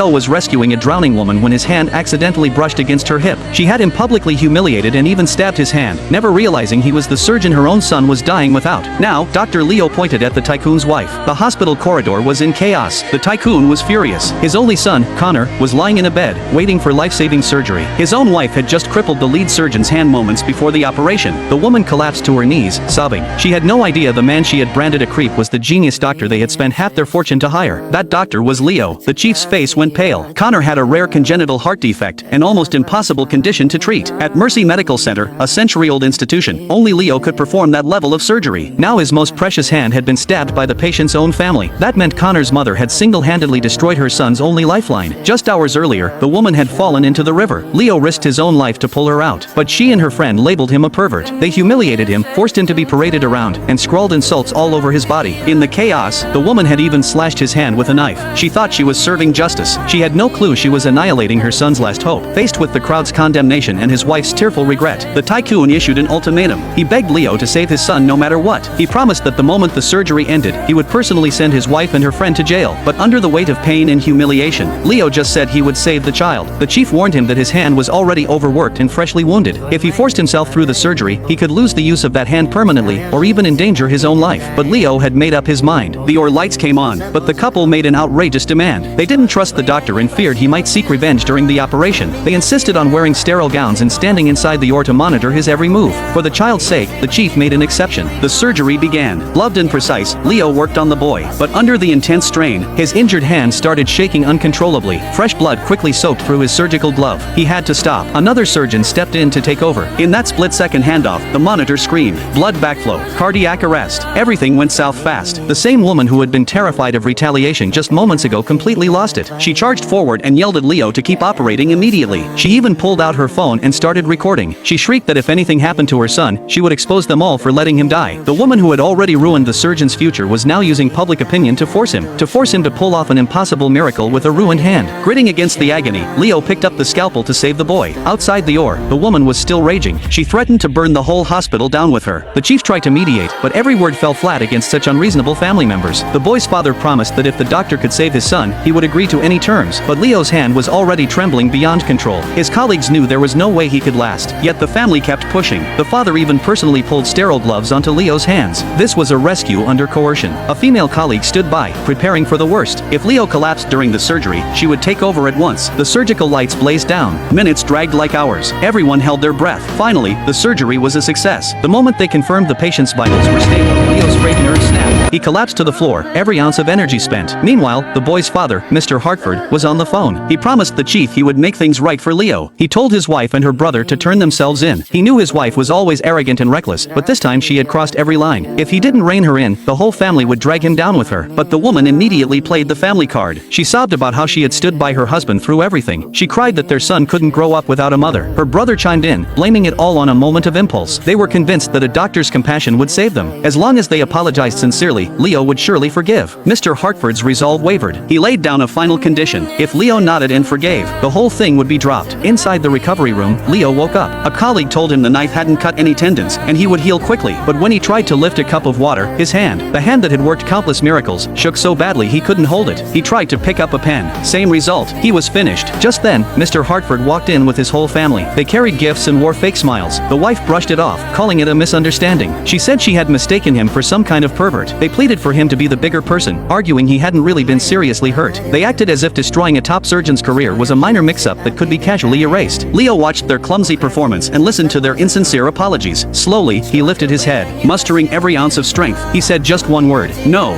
Leo was rescuing a drowning woman when his hand accidentally brushed against her hip. She had him publicly humiliated and even stabbed his hand, never realizing he was the surgeon her own son was dying without. Now, Dr. Leo pointed at the tycoon's wife. The hospital corridor was in chaos. The tycoon was furious. His only son, Connor, was lying in a bed, waiting for life-saving surgery. His own wife had just crippled the lead surgeon's hand moments before the operation. The woman collapsed to her knees, sobbing. She had no idea the man she had branded a creep was the genius doctor they had spent half their fortune to hire. That doctor was Leo. The chief's face went pale. Connor had a rare congenital heart defect, an almost impossible condition to treat. At Mercy Medical Center, a century-old institution, only Leo could perform that level of surgery. Now his most precious hand had been stabbed by the patient's own family. That meant Connor's mother had single-handedly destroyed her son's only lifeline. Just hours earlier, the woman had fallen into the river. Leo risked his own life to pull her out, but she and her friend labeled him a pervert. They humiliated him, forced him to be paraded around, and scrawled insults all over his body. In the chaos, the woman had even slashed his hand with a knife. She thought she was serving justice. She had no clue she was annihilating her son's last hope. Faced with the crowd's condemnation and his wife's tearful regret, the tycoon issued an ultimatum. He begged Leo to save his son no matter what. He promised that the moment the surgery ended, he would personally send his wife and her friend to jail. But under the weight of pain and humiliation, Leo just said he would save the child. The chief warned him that his hand was already overworked and freshly wounded. If he forced himself through the surgery, he could lose the use of that hand permanently, or even endanger his own life. But Leo had made up his mind. The lights came on, but the couple made an outrageous demand. They didn't trust the doctor and feared he might seek revenge during the operation. They insisted on wearing sterile gowns and standing inside the to monitor his every move. For the child's sake, the chief made an exception. The surgery began. Gloved and precise, Leo worked on the boy. But under the intense strain, his injured hand started shaking uncontrollably. Fresh blood quickly soaked through his surgical glove. He had to stop. Another surgeon stepped in to take over. In that split-second handoff, the monitor screamed. Blood backflow. Cardiac arrest. Everything went south fast. The same woman who had been terrified of retaliation just moments ago completely lost it. She charged forward and yelled at Leo to keep operating immediately. She even pulled out her phone and started recording. She shrieked that if anything happened to her son, she would expose them all for letting him die. The woman who had already ruined the surgeon's future was now using public opinion to force him to pull off an impossible miracle with a ruined hand. Gritting against the agony, Leo picked up the scalpel to save the boy. Outside the the woman was still raging. She threatened to burn the whole hospital down with her. The chief tried to mediate, but every word fell flat against such unreasonable family members. The boy's father promised that if the doctor could save his son, he would agree to any terms, but Leo's hand was already trembling beyond control. His colleagues knew there was no way he could last, yet the family kept pushing. The father even personally pulled sterile gloves onto Leo's hands. This was a rescue under coercion. A female colleague stood by, preparing for the worst. If Leo collapsed during the surgery, she would take over at once. The surgical lights blazed down. Minutes dragged like hours. Everyone held their breath. Finally, the surgery was a success. The moment they confirmed the patient's vitals were stable, Leo's frayed nerves snapped. He collapsed to the floor, every ounce of energy spent. Meanwhile, the boy's father, Mr. Hartford, was on the phone. He promised the chief he would make things right for Leo. He told his wife and her brother to turn themselves in. He knew his wife was always arrogant and reckless, but this time she had crossed every line. If he didn't rein her in, the whole family would drag him down with her. But the woman immediately played the family card. She sobbed about how she had stood by her husband through everything. She cried that their son couldn't grow up without a mother. Her brother chimed in, blaming it all on a moment of impulse. They were convinced that a doctor's compassion would save them. As long as they apologized sincerely, Leo would surely forgive. Mr. Hartford's resolve wavered. He laid down a final condition. If Leo nodded and forgave, the whole thing would be dropped. Inside the recovery room, Leo woke up. A colleague told him the knife hadn't cut any tendons, and he would heal quickly. But when he tried to lift a cup of water, his hand, the hand that had worked countless miracles, shook so badly he couldn't hold it. He tried to pick up a pen. Same result. He was finished. Just then, Mr. Hartford walked in with his whole family. They carried gifts and wore fake smiles. The wife brushed it off, calling it a misunderstanding. She said she had mistaken him for some kind of pervert. They pleaded for him to be the bigger person, arguing he hadn't really been seriously hurt. They acted as if destroying a top surgeon's career was a minor mix-up that could be casually erased. Leo watched their clumsy performance and listened to their insincere apologies. Slowly, he lifted his head. Mustering every ounce of strength, he said just one word. No.